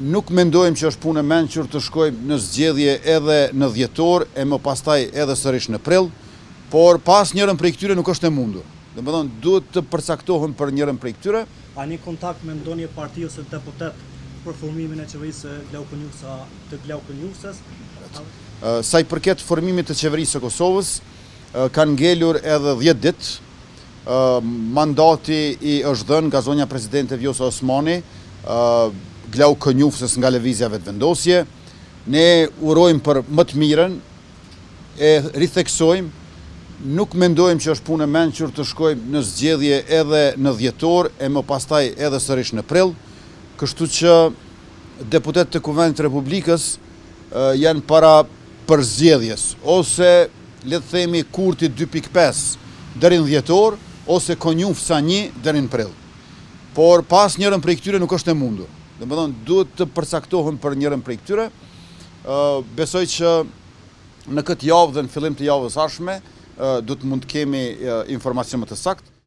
Nuk mendojmë që është punë e mençur të shkojmë në zgjedhje edhe në dhjetor e më pastaj edhe sërish në prill, por pas njërën prej këtyre nuk është e mundur. Domethënë duhet të përcaktohen për njërën prej këtyre. A një kontakt me ndonjë parti ose deputet për formimin e qeverisë të Glaukënjusës? Sa i përket formimit të qeverisë së Kosovës, kanë ngelur edhe 10 ditë. Mandati i është dhënë nga zonja presidente Vjosa Osmani, Glaukënjusës nga lëvizja vetëvendosje. Ne urojmë për më të mirën, e ritheksojmë, nuk mendojmë që është punë e mençur të shkojmë në zgjedhje edhe në dhjetor e më pastaj edhe sërish në prill, kështu që deputetët e Kuvendit të Republikës janë para përzgjedhjes, ose le të themi Kurti 2.5 deri në dhjetor, ose Konjufsa 1 deri në prill. Por pas njërën prej këtyre nuk është e mundur. Domethënë duhet të përcaktohen për njërën prej këtyre. Besoj që në këtë javë dhe në fillim të javës ardhshme do të mund të kemi informacion më të saktë.